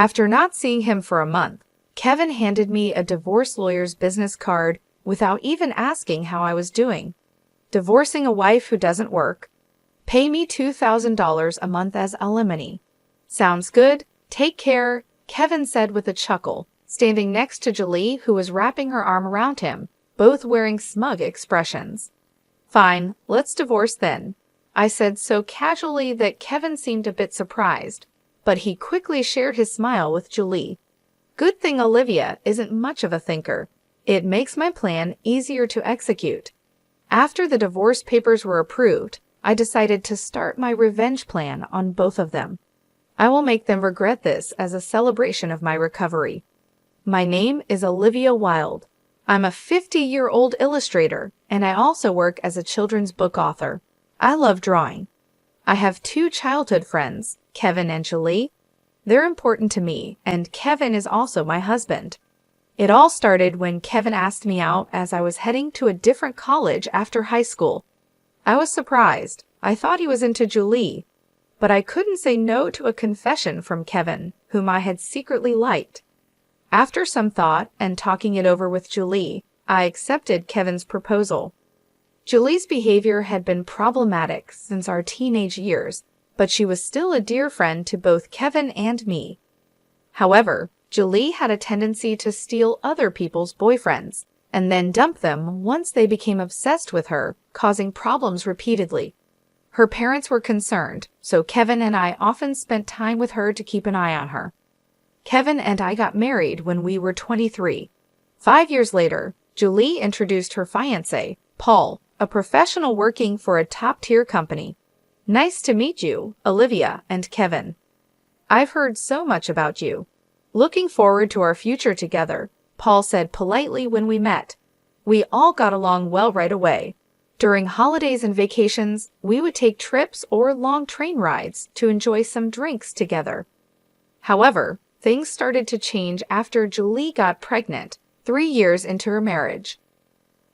After not seeing him for a month, Kevin handed me a divorce lawyer's business card without even asking how I was doing. Divorcing a wife who doesn't work. Pay me $2,000 a month as alimony. Sounds good. Take care, Kevin said with a chuckle, standing next to Julie, who was wrapping her arm around him, both wearing smug expressions. Fine, let's divorce then, I said so casually that Kevin seemed a bit surprised, but he quickly shared his smile with Julie. Good thing Olivia isn't much of a thinker. It makes my plan easier to execute. After the divorce papers were approved, I decided to start my revenge plan on both of them. I will make them regret this as a celebration of my recovery. My name is Olivia Wilde. I'm a 50-year-old illustrator, and I also work as a children's book author. I love drawing. I have 2 childhood friends, Kevin and Julie. They're important to me, and Kevin is also my husband. It all started when Kevin asked me out as I was heading to a different college after high school. I was surprised. I thought he was into Julie, but I couldn't say no to a confession from Kevin, whom I had secretly liked. After some thought and talking it over with Julie, I accepted Kevin's proposal. Julie's behavior had been problematic since our teenage years, but she was still a dear friend to both Kevin and me. However, Julie had a tendency to steal other people's boyfriends and then dump them once they became obsessed with her, causing problems repeatedly. Her parents were concerned, so Kevin and I often spent time with her to keep an eye on her. Kevin and I got married when we were 23. 5 years later, Julie introduced her fiancé, Paul, a professional working for a top-tier company. Nice to meet you, Olivia and Kevin. I've heard so much about you. Looking forward to our future together, Paul said politely when we met. We all got along well right away. During holidays and vacations, we would take trips or long train rides to enjoy some drinks together. However, things started to change after Julie got pregnant, 3 years into her marriage.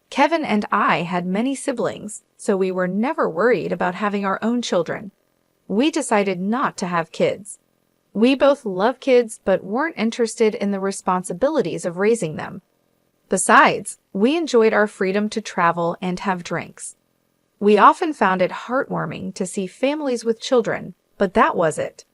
Kevin and I had many siblings, so we were never worried about having our own children. We decided not to have kids. We both love kids but weren't interested in the responsibilities of raising them. Besides, we enjoyed our freedom to travel and have drinks. We often found it heartwarming to see families with children, but that was it.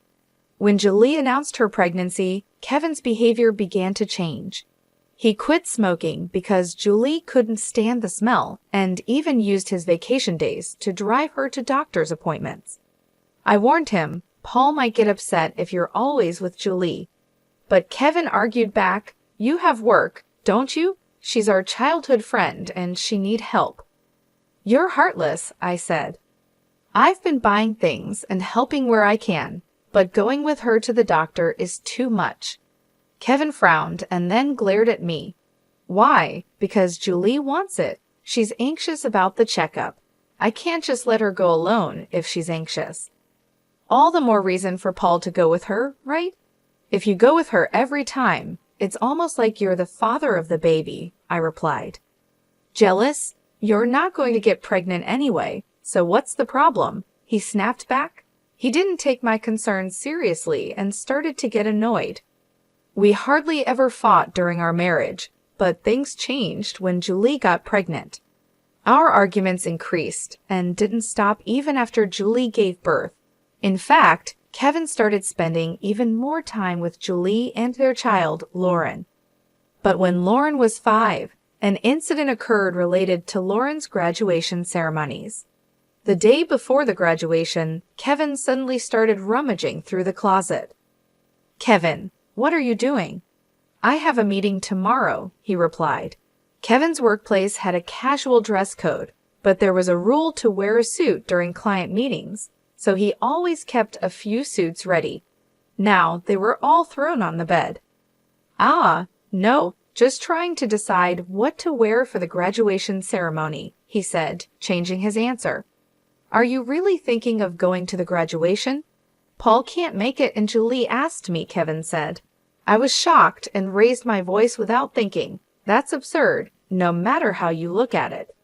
When Julie announced her pregnancy, Kevin's behavior began to change. He quit smoking because Julie couldn't stand the smell and even used his vacation days to drive her to doctor's appointments. I warned him, Paul might get upset if you're always with Julie. But Kevin argued back, you have work, don't you? She's our childhood friend and she need help. You're heartless, I said. I've been buying things and helping where I can, but going with her to the doctor is too much. Kevin frowned and then glared at me. Why? Because Julie wants it. She's anxious about the checkup. I can't just let her go alone if she's anxious. All the more reason for Paul to go with her, right? If you go with her every time, it's almost like you're the father of the baby, I replied. Jealous? You're not going to get pregnant anyway, so what's the problem? He snapped back. He didn't take my concerns seriously and started to get annoyed. We hardly ever fought during our marriage, but things changed when Julie got pregnant. Our arguments increased and didn't stop even after Julie gave birth. In fact, Kevin started spending even more time with Julie and their child, Lauren. But when Lauren was 5, an incident occurred related to Lauren's graduation ceremonies. The day before the graduation, Kevin suddenly started rummaging through the closet. Kevin, what are you doing? I have a meeting tomorrow, he replied. Kevin's workplace had a casual dress code, but there was a rule to wear a suit during client meetings, so he always kept a few suits ready. Now they were all thrown on the bed. No, just trying to decide what to wear for the graduation ceremony, he said, changing his answer. Are you really thinking of going to the graduation? Paul can't make it and Julie asked me, Kevin said. I was shocked and raised my voice without thinking. That's absurd, no matter how you look at it.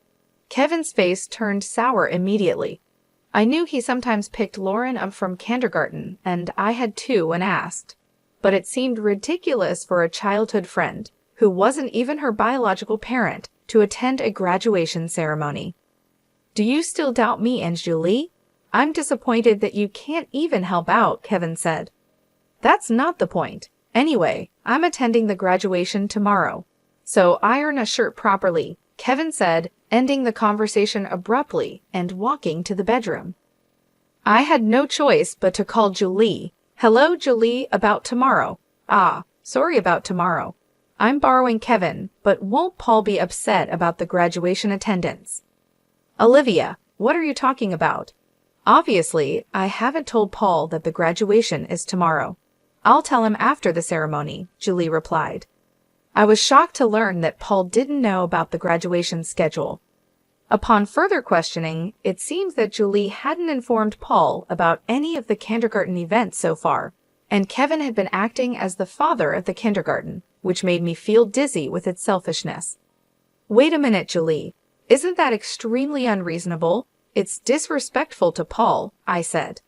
Kevin's face turned sour immediately. I knew he sometimes picked Lauren up from kindergarten, and I had too when asked. but it seemed ridiculous for a childhood friend, who wasn't even her biological parent, to attend a graduation ceremony. "Do you still doubt me and Julie? I'm disappointed that you can't even help out," Kevin said. "That's not the point. Anyway, I'm attending the graduation tomorrow. So iron a shirt properly," Kevin said, ending the conversation abruptly and walking to the bedroom. I had no choice but to call Julie. "Hello, Julie, about tomorrow." "Ah, sorry about tomorrow. I'm borrowing Kevin, but won't Paul be upset about the graduation attendance?" "Olivia, what are you talking about?" "Obviously, I haven't told Paul that the graduation is tomorrow. I'll tell him after the ceremony," Julie replied. I was shocked to learn that Paul didn't know about the graduation schedule. Upon further questioning, it seems that Julie hadn't informed Paul about any of the kindergarten events so far, and Kevin had been acting as the father of the kindergarten, which made me feel dizzy with its selfishness. "Wait a minute, Julie. Isn't that extremely unreasonable? It's disrespectful to Paul," I said.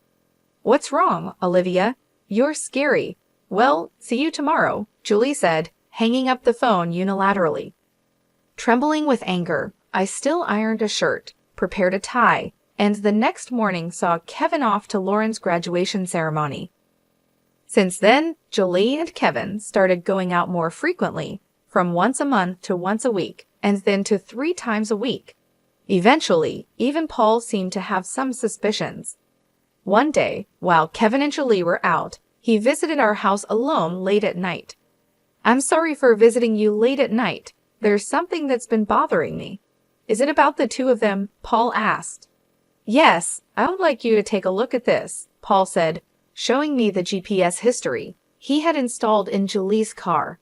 "What's wrong, Olivia? You're scary." "Well, see you tomorrow," Julie said, hanging up the phone unilaterally. Trembling with anger, I still ironed a shirt, prepared a tie, and the next morning saw Kevin off to Lauren's graduation ceremony. Since then, Julie and Kevin started going out more frequently, from once a month to once a week, and then to 3 times a week. Eventually, even Paul seemed to have some suspicions. One day, while Kevin and Julie were out, he visited our house alone late at night. "I'm sorry for visiting you late at night. There's something that's been bothering me." "Is it about the two of them?" Paul asked. "Yes, I would like you to take a look at this," Paul said, showing me the GPS history he had installed in Julie's car.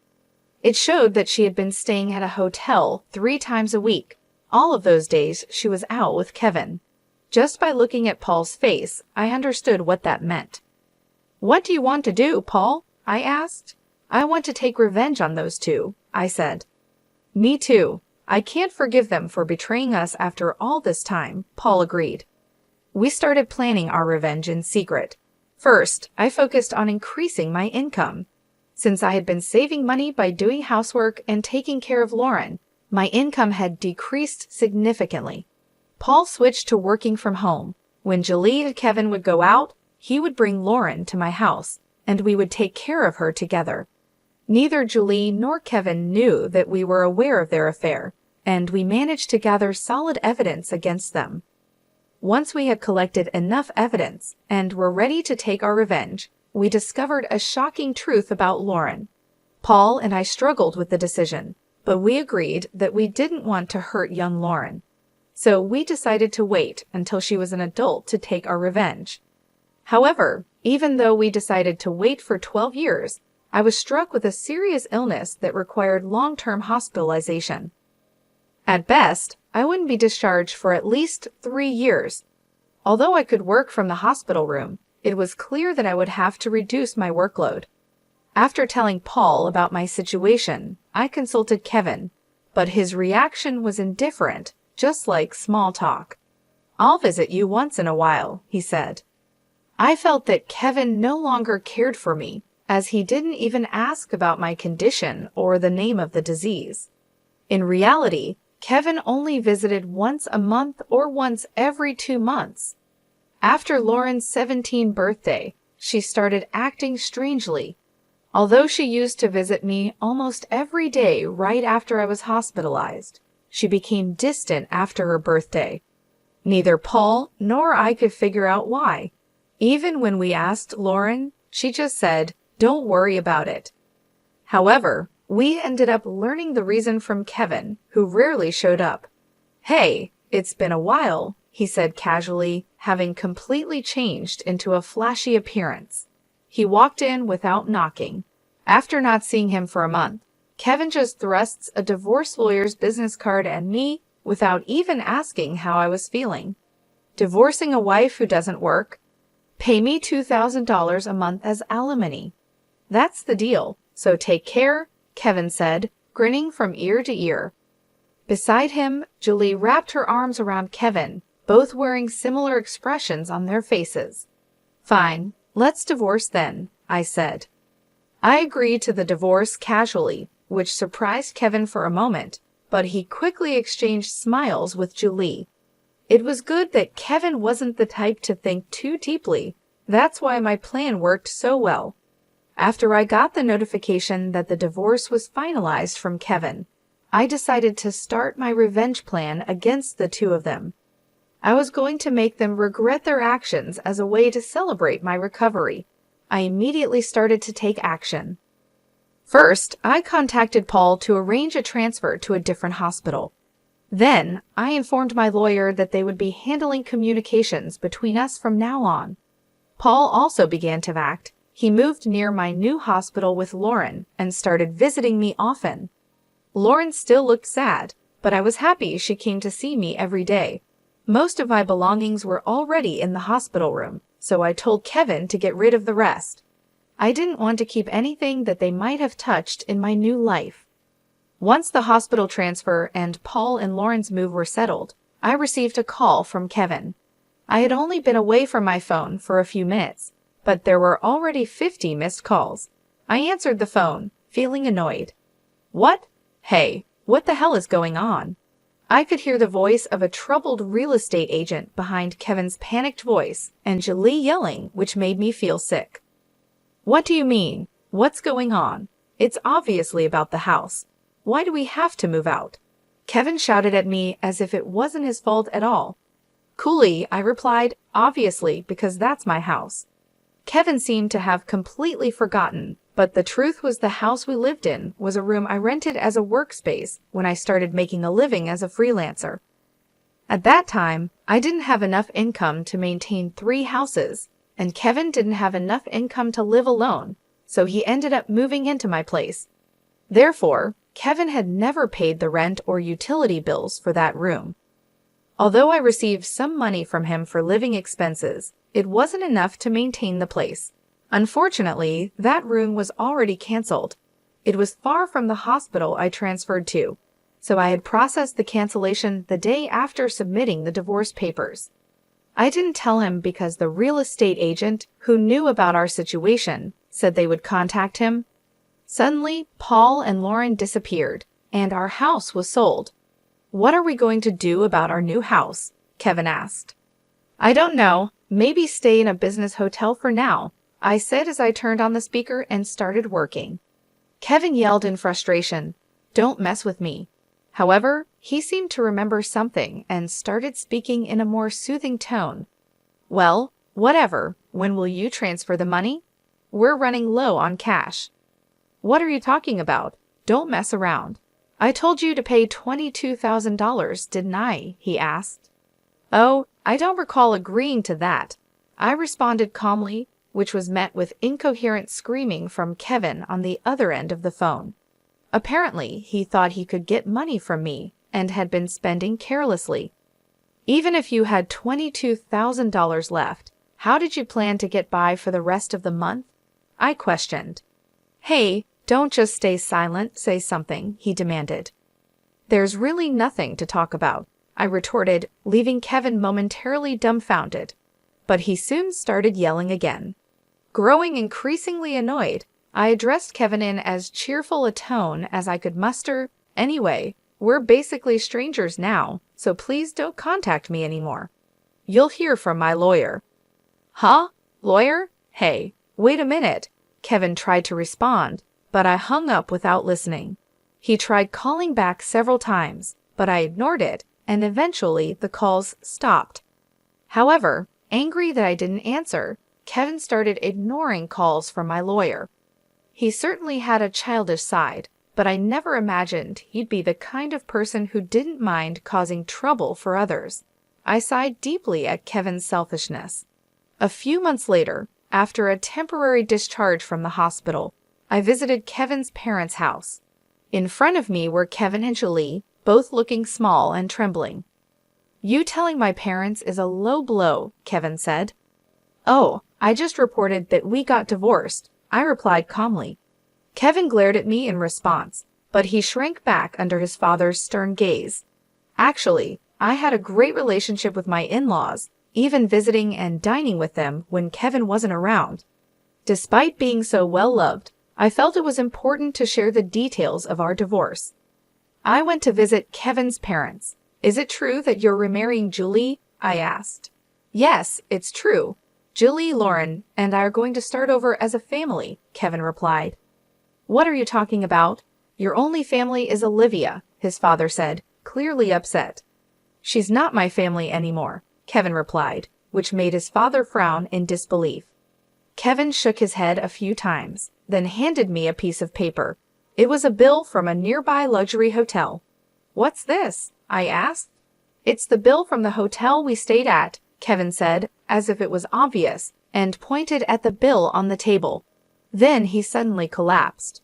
It showed that she had been staying at a hotel 3 times a week. All of those days she was out with Kevin. Just by looking at Paul's face, I understood what that meant. "What do you want to do, Paul?" I asked. "I want to take revenge on those two," I said. "Me too. I can't forgive them for betraying us after all this time," Paul agreed. We started planning our revenge in secret. First, I focused on increasing my income. Since I had been saving money by doing housework and taking care of Lauren, my income had decreased significantly. Paul switched to working from home. When Julie and Kevin would go out, he would bring Lauren to my house, and we would take care of her together. Neither Julie nor Kevin knew that we were aware of their affair, and we managed to gather solid evidence against them. Once we had collected enough evidence and were ready to take our revenge, we discovered a shocking truth about Lauren. Paul and I struggled with the decision, but we agreed that we didn't want to hurt young Lauren. So we decided to wait until she was an adult to take our revenge. However, even though we decided to wait for 12 years, I was struck with a serious illness that required long-term hospitalization. At best, I wouldn't be discharged for at least 3 years. Although I could work from the hospital room, it was clear that I would have to reduce my workload. After telling Paul about my situation, I consulted Kevin, but his reaction was indifferent, just like small talk. "I'll visit you once in a while," he said. I felt that Kevin no longer cared for me, as he didn't even ask about my condition or the name of the disease. In reality, Kevin only visited once a month or once every 2 months. After Lauren's 17th birthday, she started acting strangely. Although she used to visit me almost every day right after I was hospitalized, she became distant after her birthday. Neither Paul nor I could figure out why. Even when we asked Lauren, she just said, "Don't worry about it." However, we ended up learning the reason from Kevin, who rarely showed up. "Hey, it's been a while," he said casually, having completely changed into a flashy appearance. He walked in without knocking. After not seeing him for a month, Kevin just thrusts a divorce lawyer's business card at me without even asking how I was feeling. "Divorcing a wife who doesn't work? Pay me $2,000 a month as alimony. That's the deal, so take care," Kevin said, grinning from ear to ear. Beside him, Julie wrapped her arms around Kevin, both wearing similar expressions on their faces. "Fine, let's divorce then," I said. I agreed to the divorce casually, which surprised Kevin for a moment, but he quickly exchanged smiles with Julie. It was good that Kevin wasn't the type to think too deeply. That's why my plan worked so well. After I got the notification that the divorce was finalized from Kevin, I decided to start my revenge plan against the two of them. I was going to make them regret their actions as a way to celebrate my recovery. I immediately started to take action. First, I contacted Paul to arrange a transfer to a different hospital. Then, I informed my lawyer that they would be handling communications between us from now on. Paul also began to act. He moved near my new hospital with Lauren and started visiting me often. Lauren still looked sad, but I was happy she came to see me every day. Most of my belongings were already in the hospital room, so I told Kevin to get rid of the rest. I didn't want to keep anything that they might have touched in my new life. Once the hospital transfer and Paul and Lauren's move were settled, I received a call from Kevin. I had only been away from my phone for a few minutes, but there were already 50 missed calls. I answered the phone, feeling annoyed. What? Hey, what the hell is going on? I could hear the voice of a troubled real estate agent behind Kevin's panicked voice and Julie yelling, which made me feel sick. What do you mean? What's going on? It's obviously about the house. Why do we have to move out? Kevin shouted at me as if it wasn't his fault at all. Coolly, I replied, obviously, because that's my house. Kevin seemed to have completely forgotten, but the truth was the house we lived in was a room I rented as a workspace when I started making a living as a freelancer. At that time, I didn't have enough income to maintain 3 houses, and Kevin didn't have enough income to live alone, so he ended up moving into my place. Therefore, Kevin had never paid the rent or utility bills for that room. Although I received some money from him for living expenses, it wasn't enough to maintain the place. Unfortunately, that room was already canceled. It was far from the hospital I transferred to, so I had processed the cancellation the day after submitting the divorce papers. I didn't tell him because the real estate agent, who knew about our situation, said they would contact him. Suddenly, Paul and Lauren disappeared, and our house was sold. What are we going to do about our new house? Kevin asked. I don't know. Maybe stay in a business hotel for now, I said as I turned on the speaker and started working. Kevin yelled in frustration, "Don't mess with me." However, he seemed to remember something and started speaking in a more soothing tone. Well, whatever. When will you transfer the money? We're running low on cash. What are you talking about? Don't mess around. I told you to pay $22,000, didn't I? He asked. Oh, I don't recall agreeing to that. I responded calmly, which was met with incoherent screaming from Kevin on the other end of the phone. Apparently, he thought he could get money from me and had been spending carelessly. Even if you had $22,000 left, how did you plan to get by for the rest of the month? I questioned. Hey, don't just stay silent, say something, he demanded. There's really nothing to talk about, I retorted, leaving Kevin momentarily dumbfounded. But he soon started yelling again. Growing increasingly annoyed, I addressed Kevin in as cheerful a tone as I could muster. Anyway, we're basically strangers now, so please don't contact me anymore. You'll hear from my lawyer. Huh? Lawyer? Hey, wait a minute. Kevin tried to respond, but I hung up without listening. He tried calling back several times, but I ignored it, and eventually the calls stopped. However, angry that I didn't answer, Kevin started ignoring calls from my lawyer. He certainly had a childish side, but I never imagined he'd be the kind of person who didn't mind causing trouble for others. I sighed deeply at Kevin's selfishness. A few months later, after a temporary discharge from the hospital, I visited Kevin's parents' house. In front of me were Kevin and Julie, both looking small and trembling. You telling my parents is a low blow, Kevin said. Oh, I just reported that we got divorced, I replied calmly. Kevin glared at me in response, but he shrank back under his father's stern gaze. Actually, I had a great relationship with my in-laws, even visiting and dining with them when Kevin wasn't around. Despite being so well-loved, I felt it was important to share the details of our divorce. I went to visit Kevin's parents. Is it true that you're remarrying Julie? I asked. Yes, it's true. Julie, Lauren, and I are going to start over as a family, Kevin replied. What are you talking about? Your only family is Olivia, his father said, clearly upset. She's not my family anymore, Kevin replied, which made his father frown in disbelief. Kevin shook his head a few times, then handed me a piece of paper. It was a bill from a nearby luxury hotel. What's this? I asked. It's the bill from the hotel we stayed at, Kevin said, as if it was obvious, and pointed at the bill on the table. Then he suddenly collapsed.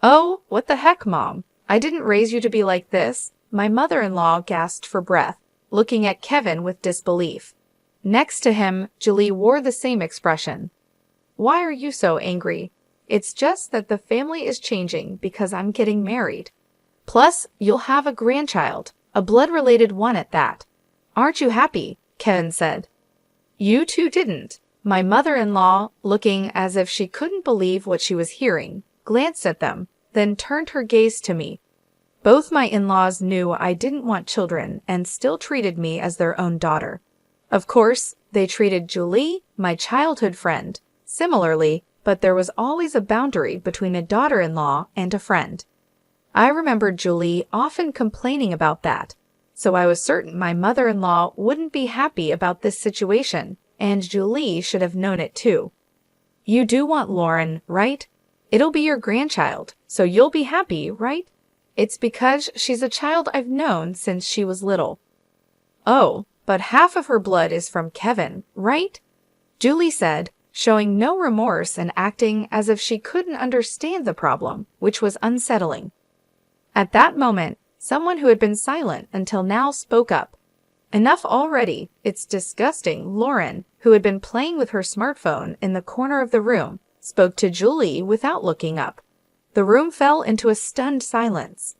Oh, what the heck, Mom? I didn't raise you to be like this. My mother-in-law gasped for breath, looking at Kevin with disbelief. Next to him, Julie wore the same expression. Why are you so angry? It's just that the family is changing because I'm getting married. Plus, you'll have a grandchild, a blood-related one at that. Aren't you happy? Kevin said. You two didn't. My mother-in-law, looking as if she couldn't believe what she was hearing, glanced at them, then turned her gaze to me. Both my in-laws knew I didn't want children and still treated me as their own daughter. Of course, they treated Julie, my childhood friend, similarly, but there was always a boundary between a daughter-in-law and a friend. I remembered Julie often complaining about that, so I was certain my mother-in-law wouldn't be happy about this situation, and Julie should have known it too. You do want Lauren, right? It'll be your grandchild, so you'll be happy, right? It's because she's a child I've known since she was little. Oh, but half of her blood is from Kevin, right? Julie said, showing no remorse and acting as if she couldn't understand the problem, which was unsettling. At that moment, someone who had been silent until now spoke up. Enough already, it's disgusting. Lauren, who had been playing with her smartphone in the corner of the room, spoke to Julie without looking up. The room fell into a stunned silence.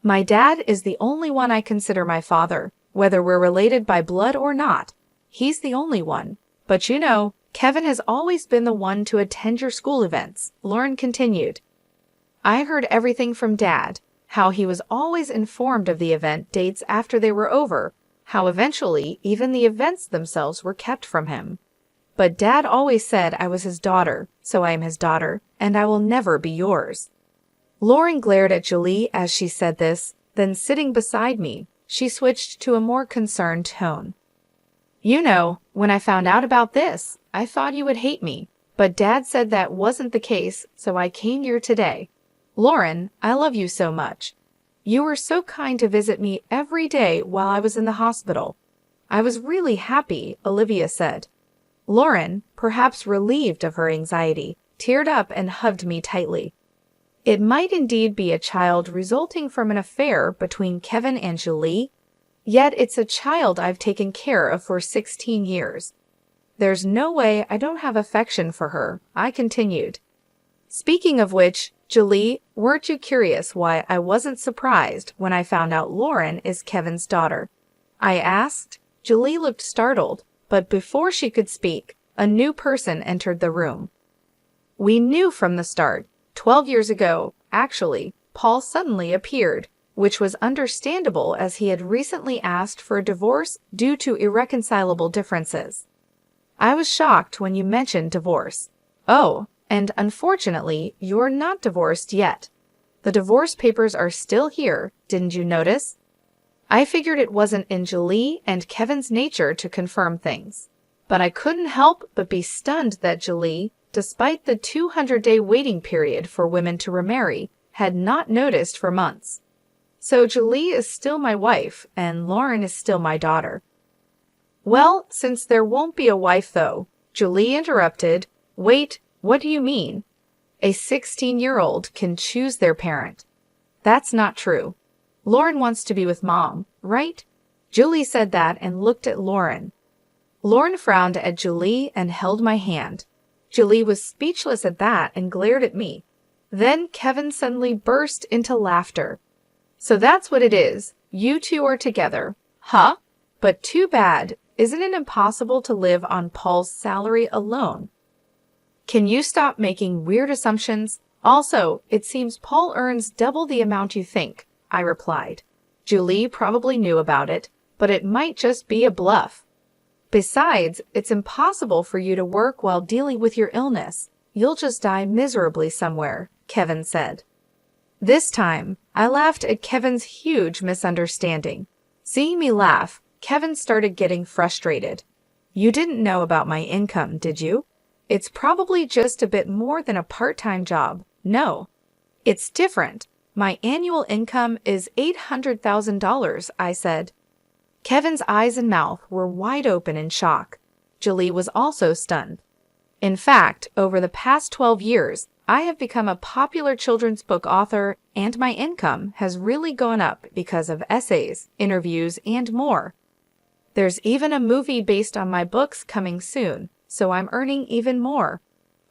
My dad is the only one I consider my father, whether we're related by blood or not. He's the only one. But you know, Kevin has always been the one to attend your school events, Lauren continued. I heard everything from Dad, how he was always informed of the event dates after they were over, how eventually even the events themselves were kept from him. But Dad always said I was his daughter, so I am his daughter, and I will never be yours. Lauren glared at Julie as she said this, then sitting beside me, she switched to a more concerned tone. You know, when I found out about this, I thought you would hate me, but Dad said that wasn't the case, so I came here today. Lauren, I love you so much. You were so kind to visit me every day while I was in the hospital. I was really happy, Olivia said. Lauren, perhaps relieved of her anxiety, teared up and hugged me tightly. It might indeed be a child resulting from an affair between Kevin and Julie, yet it's a child I've taken care of for 16 years. There's no way I don't have affection for her, I continued. Speaking of which, Julie, weren't you curious why I wasn't surprised when I found out Lauren is Kevin's daughter? I asked. Julie looked startled, but before she could speak, a new person entered the room. We knew from the start. 12 years ago, actually, Paul suddenly appeared, which was understandable as he had recently asked for a divorce due to irreconcilable differences. I was shocked when you mentioned divorce. Oh, and unfortunately, you're not divorced yet. The divorce papers are still here, didn't you notice? I figured it wasn't in Julie and Kevin's nature to confirm things. But I couldn't help but be stunned that Julie, despite the 200-day waiting period for women to remarry, had not noticed for months. So Julie is still my wife, and Lauren is still my daughter. Well, since there won't be a wife though, Julie interrupted. Wait, what do you mean? A 16-year-old can choose their parent. That's not true. Lauren wants to be with Mom, right? Julie said that and looked at Lauren. Lauren frowned at Julie and held my hand. Julie was speechless at that and glared at me. Then Kevin suddenly burst into laughter. So that's what it is. You two are together. Huh? But too bad. Isn't it impossible to live on Paul's salary alone? Can you stop making weird assumptions? Also, it seems Paul earns double the amount you think, I replied. Julie probably knew about it, but it might just be a bluff. Besides, it's impossible for you to work while dealing with your illness. You'll just die miserably somewhere, Kevin said. This time, I laughed at Kevin's huge misunderstanding. Seeing me laugh, Kevin started getting frustrated. You didn't know about my income, did you? It's probably just a bit more than a part-time job. No. It's different. My annual income is $800,000, I said. Kevin's eyes and mouth were wide open in shock. Julie was also stunned. In fact, over the past 12 years, I have become a popular children's book author, and my income has really gone up because of essays, interviews, and more. There's even a movie based on my books coming soon, so I'm earning even more.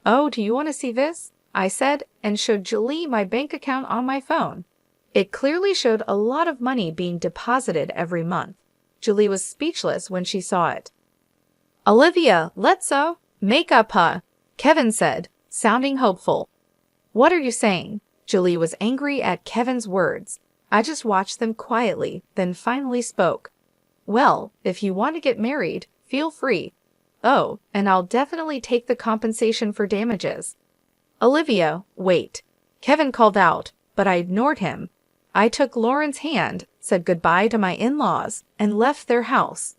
Oh, do you want to see this? I said, and showed Julie my bank account on my phone. It clearly showed a lot of money being deposited every month. Julie was speechless when she saw it. Olivia, let's make up, huh? Kevin said, sounding hopeful. What are you saying? Julie was angry at Kevin's words. I just watched them quietly, then finally spoke. Well, if you want to get married, feel free. Oh, and I'll definitely take the compensation for damages. Olivia, wait. Kevin called out, but I ignored him. I took Lauren's hand, said goodbye to my in-laws, and left their house.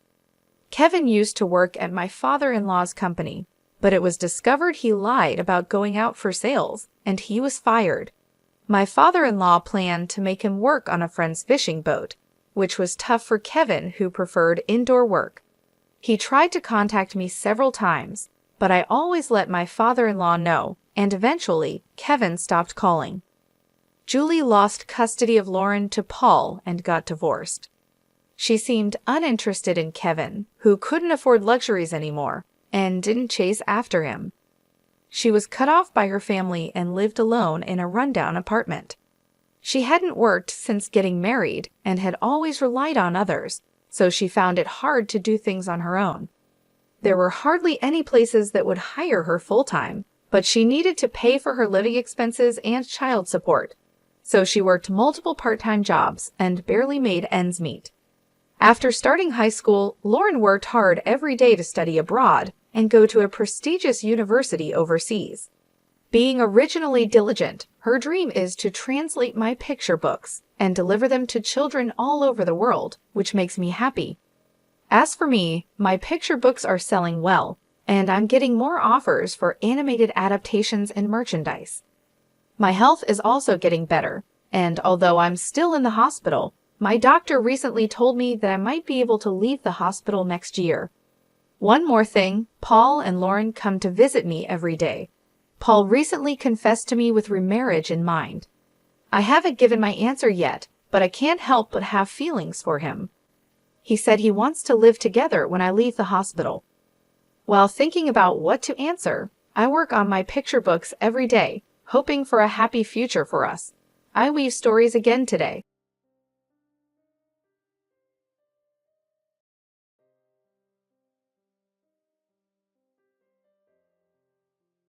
Kevin used to work at my father-in-law's company, but it was discovered he lied about going out for sales, and he was fired. My father-in-law planned to make him work on a friend's fishing boat, which was tough for Kevin, who preferred indoor work. He tried to contact me several times, but I always let my father-in-law know, and eventually, Kevin stopped calling. Julie lost custody of Lauren to Paul and got divorced. She seemed uninterested in Kevin, who couldn't afford luxuries anymore, and didn't chase after him. She was cut off by her family and lived alone in a rundown apartment. She hadn't worked since getting married and had always relied on others, so she found it hard to do things on her own. There were hardly any places that would hire her full-time, but she needed to pay for her living expenses and child support, so she worked multiple part-time jobs and barely made ends meet. After starting high school, Lauren worked hard every day to study abroad and go to a prestigious university overseas. Being originally diligent, her dream is to translate my picture books and deliver them to children all over the world, which makes me happy. As for me, my picture books are selling well, and I'm getting more offers for animated adaptations and merchandise. My health is also getting better, and although I'm still in the hospital, my doctor recently told me that I might be able to leave the hospital next year. One more thing, Paul and Lauren come to visit me every day. Paul recently confessed to me with remarriage in mind. I haven't given my answer yet, but I can't help but have feelings for him. He said he wants to live together when I leave the hospital. While thinking about what to answer, I work on my picture books every day, hoping for a happy future for us. I weave stories again today.